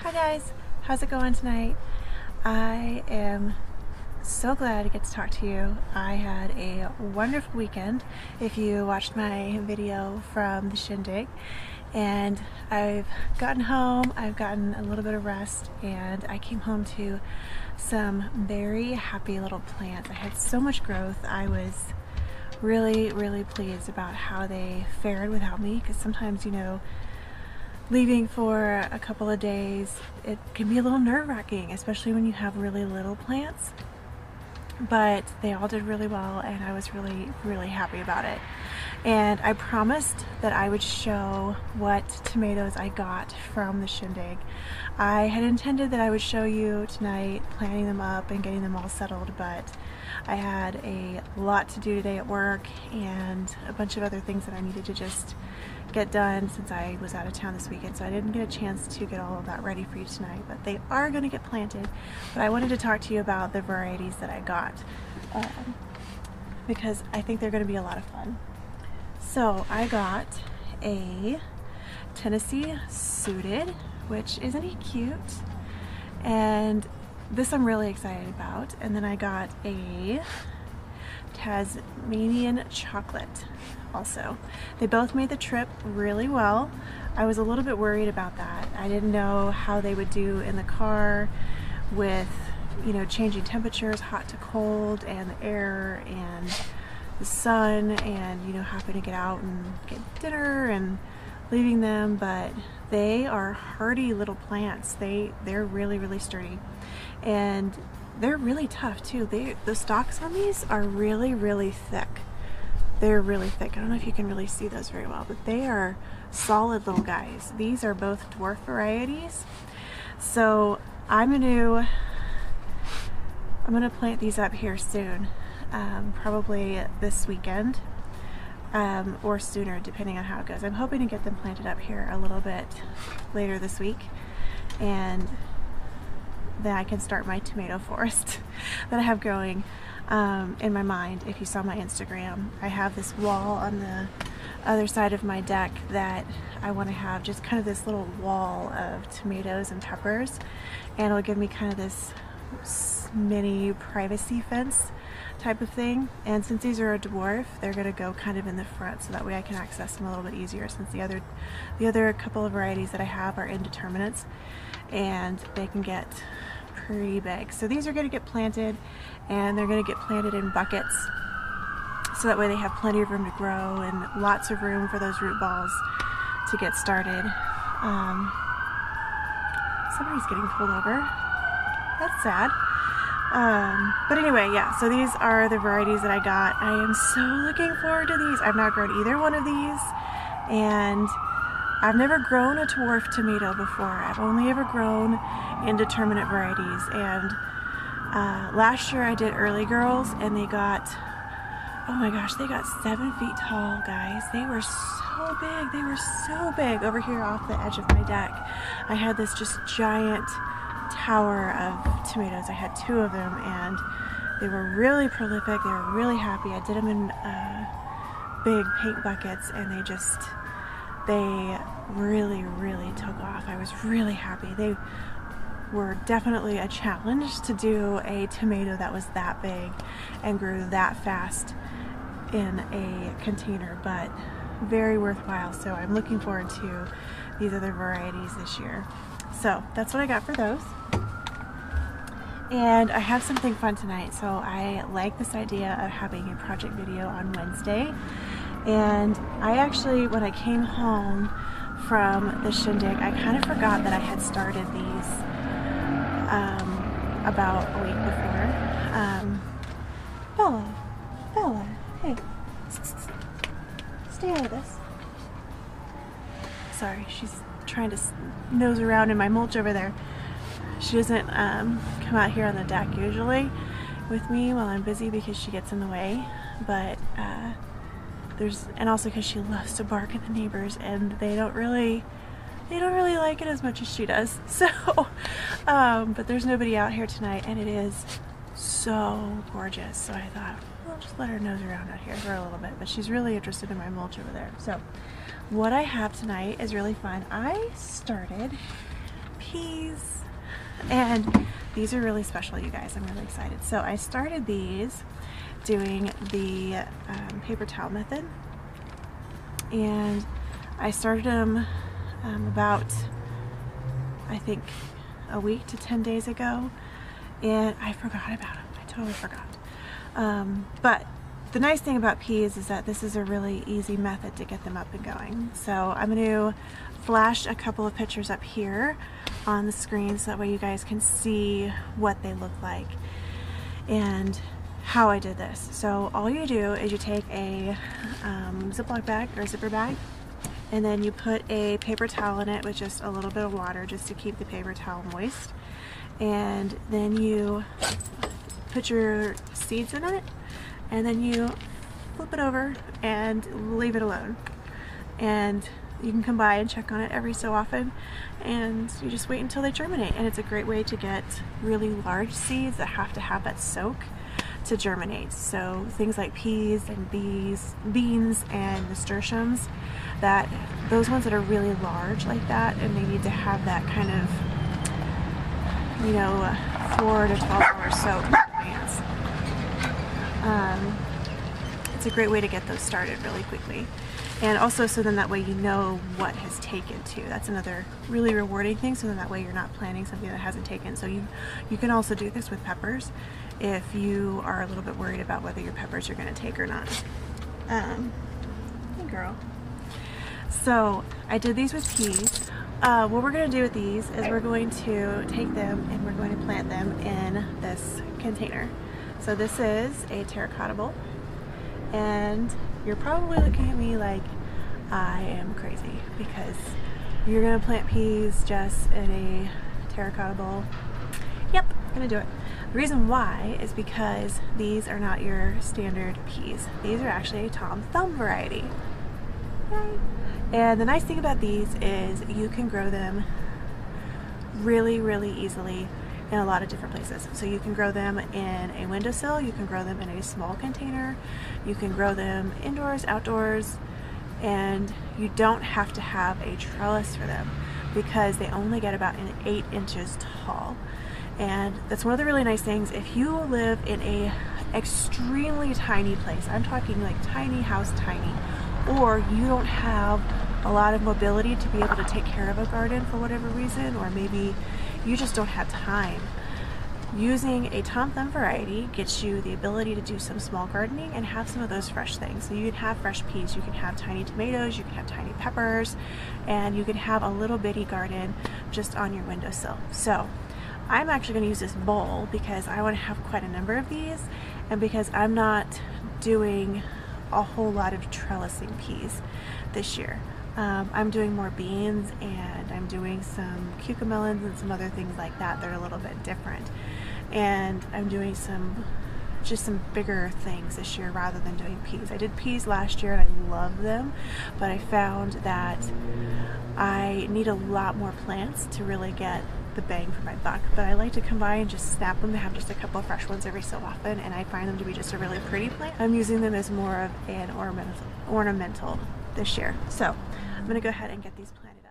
Hi guys, how's it going tonight? I am so glad to get to talk to you. I had a wonderful weekend if you watched my video from the Shindig, and I've gotten home, I've gotten a little bit of rest, and I came home to some very happy little plants. I had so much growth. I was really pleased about how they fared without me, because sometimes, you know, leaving for a couple of days, it can be a little nerve-wracking, especially when you have really little plants. But they all did really well, and I was really happy about it. And I promised that I would show what tomatoes I got from the Shindig. I had intended that I would show you tonight planting them up and getting them all settled, but I had a lot to do today at work and a bunch of other things that I needed to just get done since I was out of town this weekend, so I didn't get a chance to get all of that ready for you tonight, but they are going to get planted. But I wanted to talk to you about the varieties that I got because I think they're going to be a lot of fun. So I got a Tennessee Suited, which isn't he cute? And this I'm really excited about. And then I got a Tasmanian Chocolate also. They both made the trip really well. I was a little bit worried about that. I didn't know how they would do in the car with, you know, changing temperatures, hot to cold, and the air and the sun, and, you know, having to get out and get dinner and leaving them. But they are hardy little plants. They're really sturdy, and they're really tough too. The stalks on these are really thick. They're really thick. I don't know if you can really see those very well, but they are solid little guys. These are both dwarf varieties. So I'm gonna plant these up here soon, probably this weekend, or sooner, depending on how it goes. I'm hoping to get them planted up here a little bit later this week, and then I can start my tomato forest that I have growing in my mind. If you saw my Instagram, I have this wall on the other side of my deck that I want to have just kind of this little wall of tomatoes and peppers, and it'll give me kind of this mini privacy fence type of thing. And since these are a dwarf, they're going to go kind of in the front, so that way I can access them a little bit easier, since the other couple of varieties that I have are indeterminates and they can get pretty big. So these are going to get planted, and they're going to get planted in buckets, so that way they have plenty of room to grow and lots of room for those root balls to get started. Somebody's getting pulled over. That's sad. But anyway, yeah, so these are the varieties that I got. I am so looking forward to these. I've not grown either one of these, and I've never grown a dwarf tomato before. I've only ever grown indeterminate varieties, and last year I did early girls, and they got, oh my gosh, they got 7 feet tall, guys. They were so big. They were so big. Over here off the edge of my deck, I had this just giant tower of tomatoes. I had 2 of them, and they were really prolific. They were really happy. I did them in big paint buckets, and they really took off. I was really happy. They were definitely a challenge to do a tomato that was that big and grew that fast in a container, but very worthwhile. So I'm looking forward to these other varieties this year. So that's what I got for those. And I have something fun tonight. So I like this idea of having a project video on Wednesday. And I actually, when I came home from the Shindig, I kind of forgot that I had started these about a week before. Bella, hey, stay out of this. Sorry, she's trying to nose around in my mulch over there. She doesn't come out here on the deck usually with me while I'm busy, because she gets in the way, but and also because she loves to bark at the neighbors, and they don't really like it as much as she does. So but there's nobody out here tonight, and it is so gorgeous, so I thought, well, I'll just let her nose around out here for a little bit. But she's really interested in my mulch over there. So what I have tonight is really fun. I started peas, and these are really special, you guys. I'm really excited. So I started these doing the paper towel method, and I started them about, I think, a week to 10 days ago, and I forgot about them. I totally forgot. But the nice thing about peas is that this is a really easy method to get them up and going. So I'm going to flash a couple of pictures up here on the screen so that way you guys can see what they look like and how I did this. So all you do is you take a Ziploc bag or zipper bag, and then you put a paper towel in it with just a little bit of water just to keep the paper towel moist, and then you put your seeds in it, and then you flip it over and leave it alone. And you can come by and check on it every so often, and you just wait until they germinate. And it's a great way to get really large seeds that have to have that soak to germinate. So things like peas and beans and nasturtiums, that those ones that are really large like that and they need to have that kind of, you know, 4 to 12 hour soak in advance. It's a great way to get those started really quickly. And also, so then that way you know what has taken too. That's another really rewarding thing, so then that way you're not planting something that hasn't taken. So you can also do this with peppers if you are a little bit worried about whether your peppers are going to take or not. Hey girl. So I did these with peas. What we're going to do with these is we're going to take them and we're going to plant them in this container. So this is a terracotta bowl, and you're probably looking at me like I am crazy because you're gonna plant peas just in a terracotta bowl. Yep, I'm gonna do it. The reason why is because these are not your standard peas. These are actually a Tom Thumb variety. Yay. And the nice thing about these is you can grow them really, really easily in a lot of different places. So you can grow them in a windowsill, you can grow them in a small container, you can grow them indoors, outdoors, and you don't have to have a trellis for them because they only get about 8 inches tall. And that's one of the really nice things. If you live in a extremely tiny place, I'm talking like tiny house tiny, or you don't have a lot of mobility to be able to take care of a garden for whatever reason, or maybe you just don't have time, using a Tom Thumb variety gets you the ability to do some small gardening and have some of those fresh things. So you can have fresh peas, you can have tiny tomatoes, you can have tiny peppers, and you can have a little bitty garden just on your windowsill. So I'm actually going to use this bowl because I want to have quite a number of these, and because I'm not doing a whole lot of trellising peas this year. I'm doing more beans, and I'm doing some cucamelons and some other things like that that are a little bit different. And I'm doing just some bigger things this year rather than doing peas. I did peas last year and I love them, but I found that I need a lot more plants to really get the bang for my buck. But I like to come by and just snap them and have just a couple of fresh ones every so often, and I find them to be just a really pretty plant. I'm using them as more of an ornamental this year. So I'm going to go ahead and get these planted up.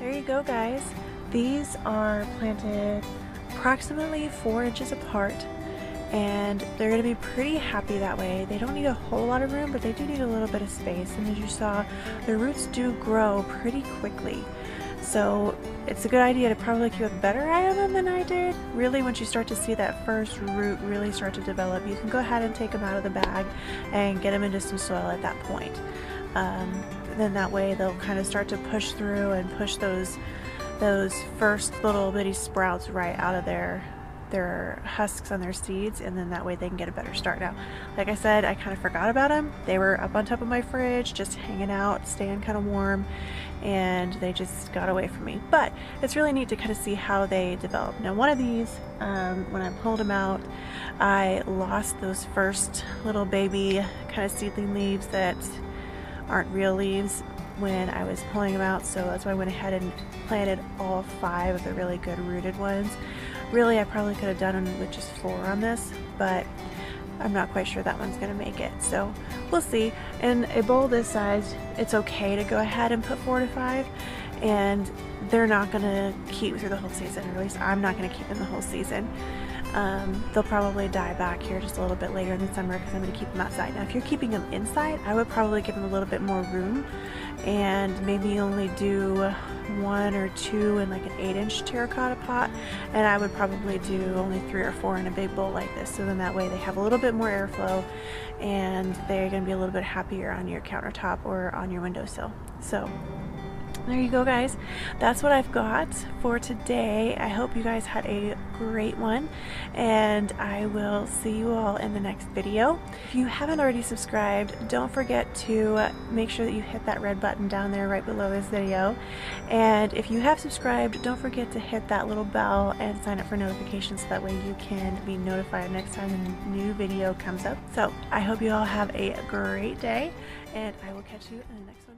There you go, guys. These are planted approximately 4 inches apart, and they're going to be pretty happy that way. They don't need a whole lot of room, but they do need a little bit of space, and as you saw, the roots do grow pretty quickly. So it's a good idea to probably keep a better eye on them than I did. Really, once you start to see that first root really start to develop, you can go ahead and take them out of the bag and get them into some soil at that point. Then that way they'll kind of start to push through and push those first little bitty sprouts right out of their husks on their seeds, and then that way they can get a better start. Now, like I said, I kind of forgot about them. They were up on top of my fridge, just hanging out, staying kind of warm, and they just got away from me. But it's really neat to kind of see how they develop. Now, one of these, when I pulled them out, I lost those first little baby kind of seedling leaves that aren't real leaves when I was pulling them out, so that's why I went ahead and planted all 5 of the really good rooted ones. Really, I probably could have done them with just 4 on this, but I'm not quite sure that one's going to make it, so we'll see. In a bowl this size, it's okay to go ahead and put 4 to 5, and they're not going to keep through the whole season, or at least I'm not going to keep them the whole season. They'll probably die back here just a little bit later in the summer because I'm going to keep them outside. Now, if you're keeping them inside, I would probably give them a little bit more room and maybe only do 1 or 2 in like an 8-inch terracotta pot, and I would probably do only 3 or 4 in a big bowl like this, so then that way they have a little bit more airflow and they're going to be a little bit happier on your countertop or on your windowsill. So there you go, guys. That's what I've got for today. I hope you guys had a great one, and I will see you all in the next video. If you haven't already subscribed, don't forget to make sure that you hit that red button down there right below this video. And if you have subscribed, don't forget to hit that little bell and sign up for notifications so that way you can be notified next time a new video comes up. So I hope you all have a great day, and I will catch you in the next one.